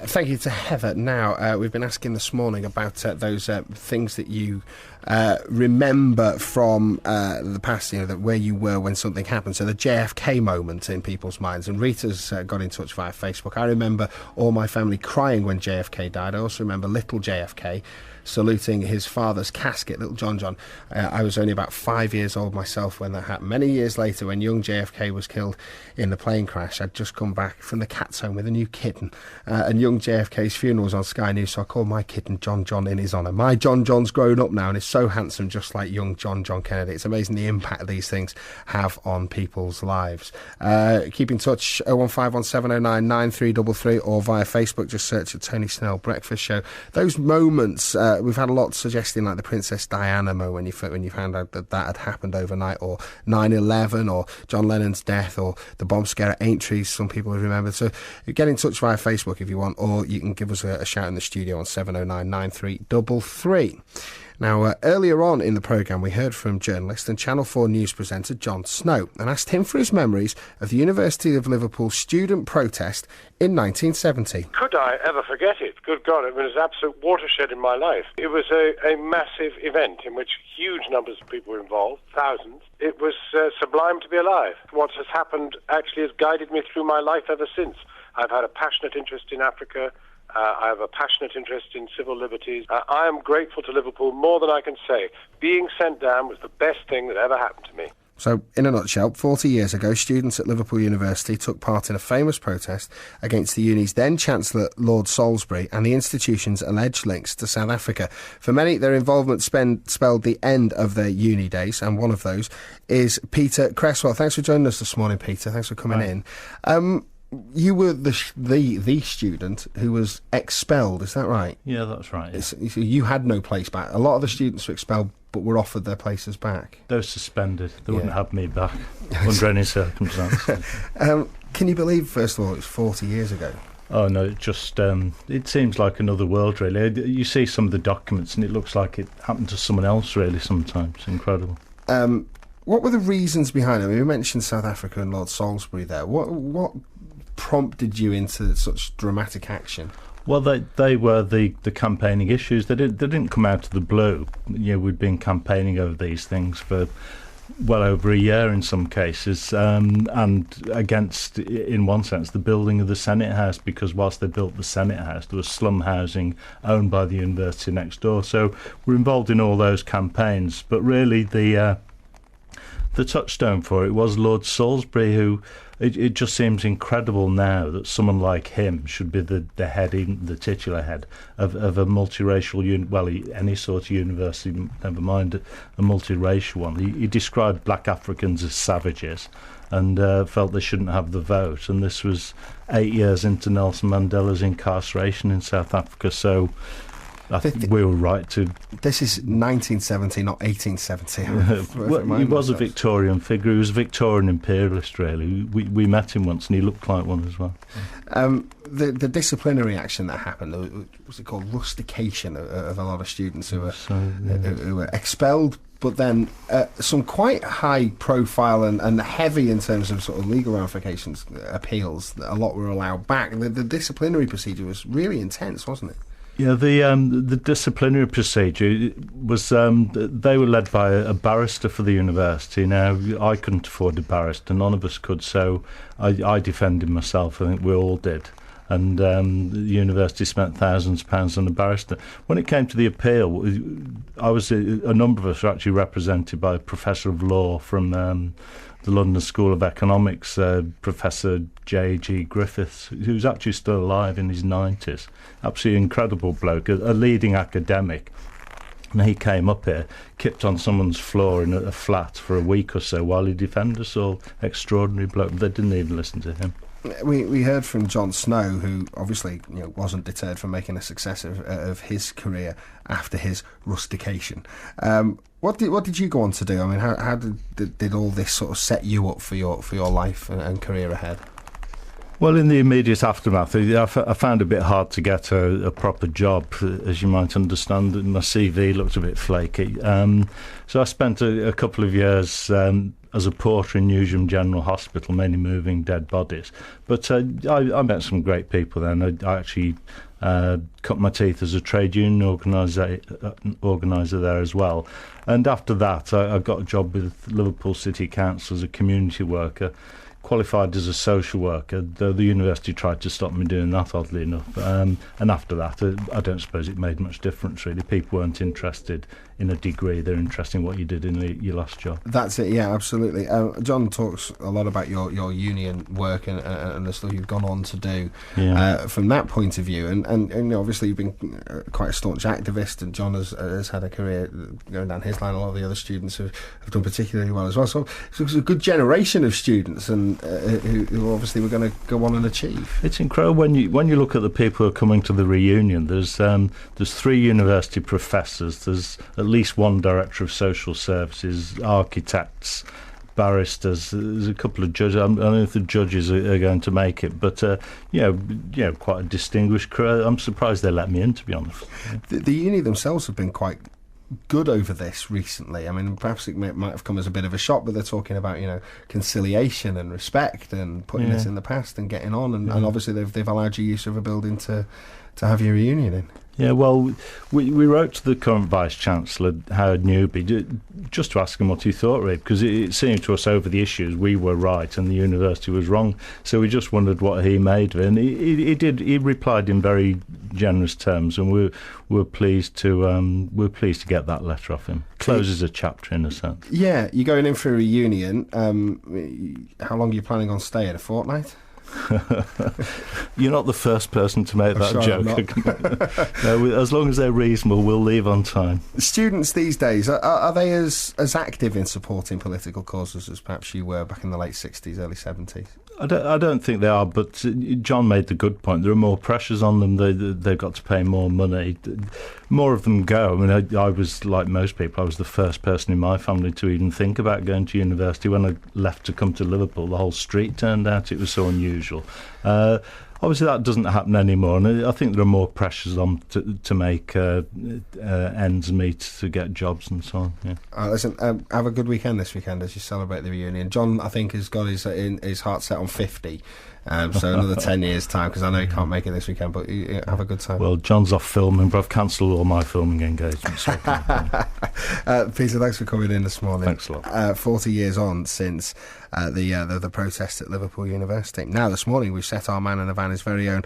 Thank you to Heather. Now, we've been asking this morning about those things that you remember from the past, where you were when something happened. So the JFK moment in people's minds. And Rita's got in touch via Facebook. I remember all my family crying when JFK died. I also remember little JFK saluting his father's casket, little John John. I was only about 5 years old myself when that happened. Many years later, when young JFK was killed in the plane crash, I'd just come back from the cat's home with a new kitten, and young JFK's funeral was on Sky News, so I called my kitten John John in his honour. My John John's grown up now and is so handsome, just like young John John Kennedy. It's amazing the impact these things have on people's lives. Keep in touch, 01517099333, or via Facebook, just search at Tony Snell Breakfast Show. Those moments, we've had a lot suggesting, like the Princess Diana moment when you found out that had happened overnight, or 9/11, or John Lennon's death, or the bomb scare at Aintree, some people have remembered. So get in touch via Facebook if you want, or you can give us a shout in the studio on 7099333. Now, earlier on in the programme, we heard from journalist and Channel 4 news presenter Jon Snow and asked him for his memories of the University of Liverpool student protest in 1970. Could I ever forget it? Good God, it was an absolute watershed in my life. It was a massive event in which huge numbers of people were involved, thousands. It was sublime to be alive. What has happened actually has guided me through my life ever since. I've had a passionate interest in Africa. I have a passionate interest in civil liberties. I am grateful to Liverpool more than I can say. Being sent down was the best thing that ever happened to me. So, in a nutshell, 40 years ago, students at Liverpool University took part in a famous protest against the uni's then-Chancellor Lord Salisbury and the institution's alleged links to South Africa. For many, their involvement spelled the end of their uni days, and one of those is Peter Cresswell. Thanks for joining us this morning, Peter. Thanks for coming in. You were the student who was expelled, is that right? Yeah, that's right. Yeah. You had no place back. A lot of the students were expelled but were offered their places back. They were suspended. They wouldn't have me back under any circumstance. Can you believe, first of all, it's 40 years ago? Oh, no, it just it seems like another world, really. You see some of the documents and it looks like it happened to someone else, really, sometimes. Incredible. What were the reasons behind it? I mean, you mentioned South Africa and Lord Salisbury there. What prompted you into such dramatic action? Well, they were the campaigning issues. They didn't come out of the blue. We'd been campaigning over these things for well over a year in some cases, and against, in one sense, the building of the Senate House, because whilst they built the Senate House, there was slum housing owned by the university next door. So we're involved in all those campaigns. But really, the touchstone for it was Lord Salisbury, who it just seems incredible now that someone like him should be the head, even the titular head of a multiracial any sort of university, never mind a multiracial one. He described black Africans as savages and felt they shouldn't have the vote, and this was 8 years into Nelson Mandela's incarceration in South Africa. So I think we were right to... This is 1970, not 1870. Well, he was a Victorian figure. He was a Victorian imperialist, really. We met him once and he looked like one as well. The disciplinary action that happened, what's it called, rustication of a lot of students who were expelled, but then some quite high profile and heavy in terms of sort of legal ramifications, appeals, a lot were allowed back. The disciplinary procedure was really intense, wasn't it? Yeah, the disciplinary procedure was, they were led by a barrister for the university. Now, I couldn't afford a barrister, none of us could, so I defended myself. I think we all did. And the university spent thousands of pounds on a barrister. When it came to the appeal, a number of us were actually represented by a professor of law from the London School of Economics, Professor J.G. Griffiths, who's actually still alive in his 90s. Absolutely incredible bloke, a leading academic. And he came up here, kicked on someone's floor in a flat for a week or so while he defended us all. Extraordinary bloke. They didn't even listen to him. We heard from Jon Snow, who obviously wasn't deterred from making a success of his career after his rustication. What did you go on to do? I mean, how did all this sort of set you up for your life and career ahead? Well, in the immediate aftermath, I found it a bit hard to get a proper job, as you might understand. My CV looked a bit flaky. So I spent a couple of years as a porter in Newsham General Hospital, mainly moving dead bodies. But I met some great people then. I actually cut my teeth as a trade union organiser there as well. And after that, I got a job with Liverpool City Council as a community worker, qualified as a social worker, though the university tried to stop me doing that, oddly enough. And after that, I don't suppose it made much difference, really. People weren't interested in a degree, they're interested in what you did in your last job. That's it, yeah, absolutely. John talks a lot about your union work and the stuff you've gone on to do from that point of view. And obviously you've been quite a staunch activist, and John has had a career going down his line. A lot of the other students have done particularly well as well. So it's a good generation of students and who obviously we're going to go on and achieve. It's incredible when you look at the people who are coming to the reunion. There's 3 university professors, there's at least 1 director of social services, architects, barristers. There's a couple of judges. I don't know if the judges are going to make it, but quite a distinguished career. I'm surprised they let me in, to be honest. The uni themselves have been quite good over this recently. I mean, perhaps it might have come as a bit of a shock, but they're talking about conciliation and respect and putting this in the past and getting on, and obviously they've allowed you use of a building to have your reunion in. Yeah, well, we wrote to the current Vice-Chancellor, Howard Newby, just to ask him what he thought, really, because it seemed to us over the issues we were right and the university was wrong. So we just wondered what he made of it. And he replied in very generous terms, and we were pleased to get that letter off him. Closes a chapter in a sense. Yeah, you're going in for a reunion. How long are you planning on staying? A fortnight? You're not the first person to make that joke. No, as long as they're reasonable, we'll leave on time. Students these days, are they as active in supporting political causes as perhaps you were back in the late 60s, early 70s? I don't think they are, but John made the good point. There are more pressures on them. They've got to pay more money. More of them go. I mean, I was, like most people, I was the first person in my family to even think about going to university. When I left to come to Liverpool, the whole street turned out. It was so unusual. Obviously, that doesn't happen anymore, and I think there are more pressures on to make ends meet, to get jobs and so on. Yeah. Listen, have a good weekend this weekend as you celebrate the reunion. John, I think, has got his heart set on 50, so another 10 years' time, because I know you can't make it this weekend, but have a good time. Well, John's off filming, but I've cancelled all my filming engagements. So Peter, thanks for coming in this morning. Thanks a lot. 40 years on since the protests at Liverpool University. Now, this morning, we've set our man in the van his very own